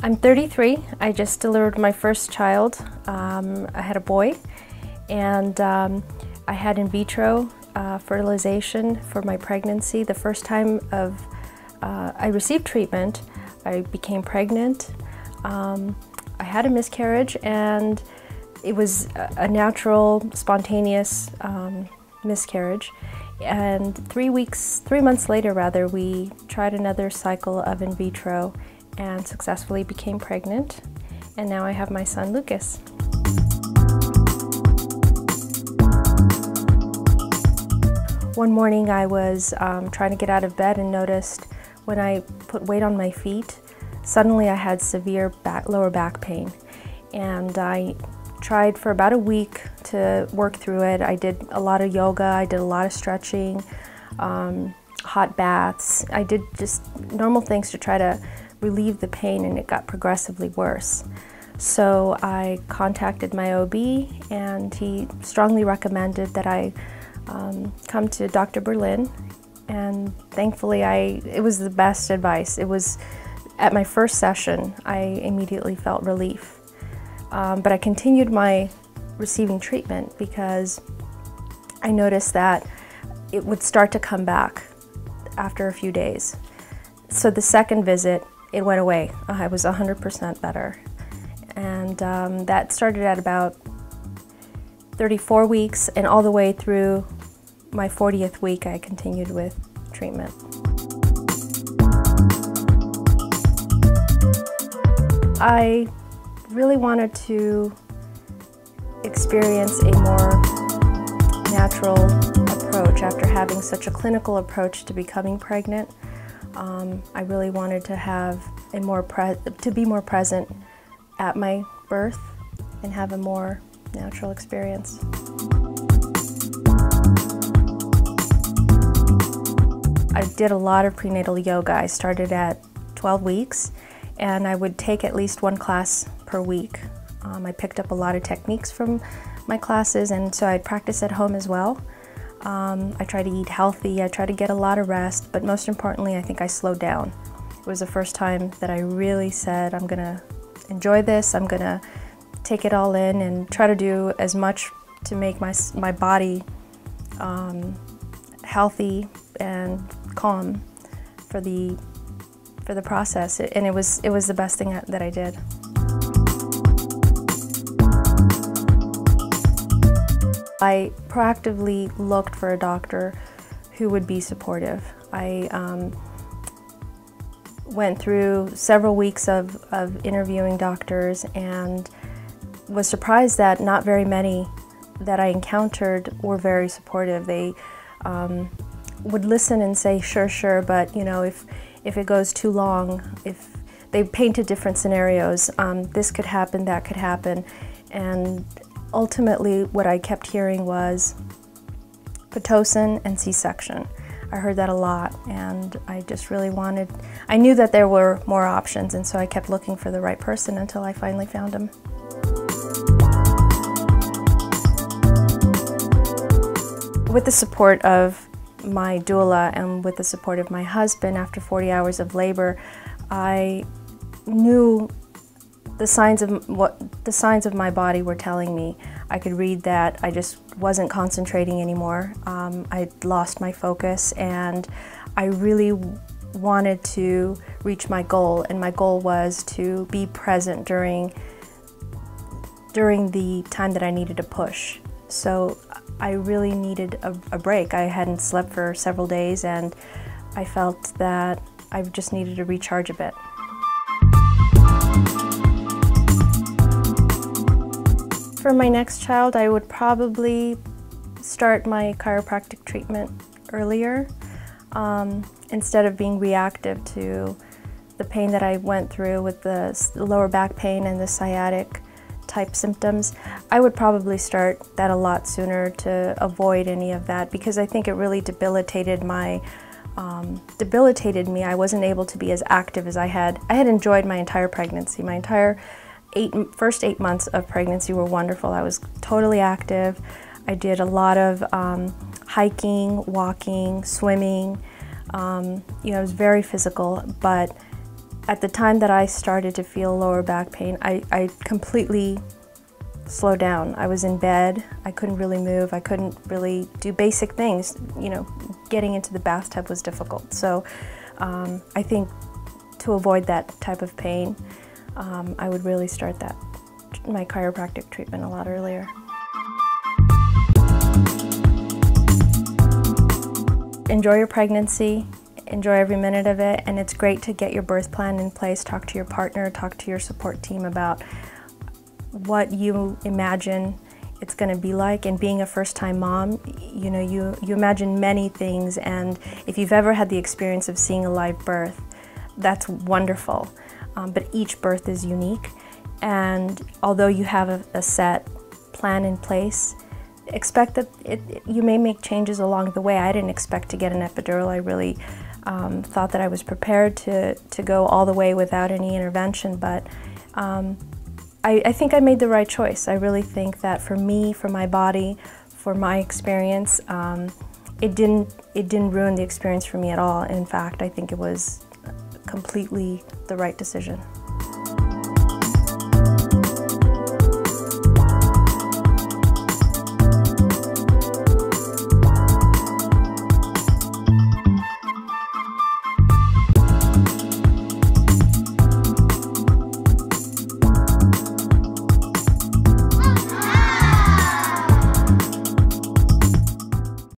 I'm 33. I just delivered my first child. I had a boy, and I had in vitro fertilization for my pregnancy. The first time I received treatment, I became pregnant. I had a miscarriage, and it was a natural, spontaneous miscarriage. And 3 months later rather, we tried another cycle of in vitro and successfully became pregnant. And now I have my son, Lucas. One morning I was trying to get out of bed and noticed when I put weight on my feet, suddenly I had severe lower back pain. And I tried for about a week to work through it. I did a lot of yoga, I did a lot of stretching, hot baths. I did just normal things to try to relieve the pain, and it got progressively worse. So I contacted my OB, and he strongly recommended that I come to Dr. Berlin, and thankfully it was the best advice. It was at my first session, I immediately felt relief. But I continued my receiving treatment because I noticed that it would start to come back after a few days. So the second visit, it went away. I was 100% better. And that started at about 34 weeks, and all the way through my 40th week, I continued with treatment. I really wanted to experience a more natural approach after having such a clinical approach to becoming pregnant. I really wanted to have to be more present at my birth and have a more natural experience. I did a lot of prenatal yoga. I started at 12 weeks, and I would take at least one class per week. I picked up a lot of techniques from my classes, and so I'd practice at home as well. I try to eat healthy, I try to get a lot of rest, but most importantly, I think I slowed down. It was the first time that I really said, I'm gonna enjoy this, I'm gonna take it all in and try to do as much to make my body healthy and calm for the process, and it was the best thing that I did. I proactively looked for a doctor who would be supportive. I went through several weeks of interviewing doctors and was surprised that not very many that I encountered were very supportive. They would listen and say, sure, but you know, if it goes too long, if they painted different scenarios, this could happen, that could happen, and ultimately what I kept hearing was Pitocin and C-section. I heard that a lot, and I just really I knew that there were more options, and so I kept looking for the right person until I finally found him. With the support of my doula and with the support of my husband, after 40 hours of labor, I knew the signs of my body were telling me. I could read that I just wasn't concentrating anymore. I'd lost my focus, and I really wanted to reach my goal, and my goal was to be present during the time that I needed to push. So I really needed a break. I hadn't slept for several days, and I felt that I just needed to recharge a bit. For my next child, I would probably start my chiropractic treatment earlier instead of being reactive to the pain that I went through with the lower back pain and the sciatic type symptoms. I would probably start that a lot sooner to avoid any of that, because I think it really debilitated me. I wasn't able to be as active as I had. I had enjoyed my entire pregnancy. My entire first 8 months of pregnancy were wonderful. I was totally active. I did a lot of hiking, walking, swimming. You know, it was very physical, but At the time that I started to feel lower back pain, I completely slowed down. I was in bed, I couldn't really move, I couldn't really do basic things. You know, getting into the bathtub was difficult. So I think to avoid that type of pain, I would really start my chiropractic treatment a lot earlier. Enjoy your pregnancy, enjoy every minute of it, and it's great to get your birth plan in place, talk to your partner, talk to your support team about what you imagine it's going to be like. And being a first-time mom, you know, you imagine many things, and if you've ever had the experience of seeing a live birth, that's wonderful. But each birth is unique, and although you have a set plan in place, expect that you may make changes along the way. I didn't expect to get an epidural. I really thought that I was prepared to go all the way without any intervention, but I think I made the right choice. I really think that for me, for my body, for my experience, it didn't ruin the experience for me at all. In fact, I think it was completely the right decision.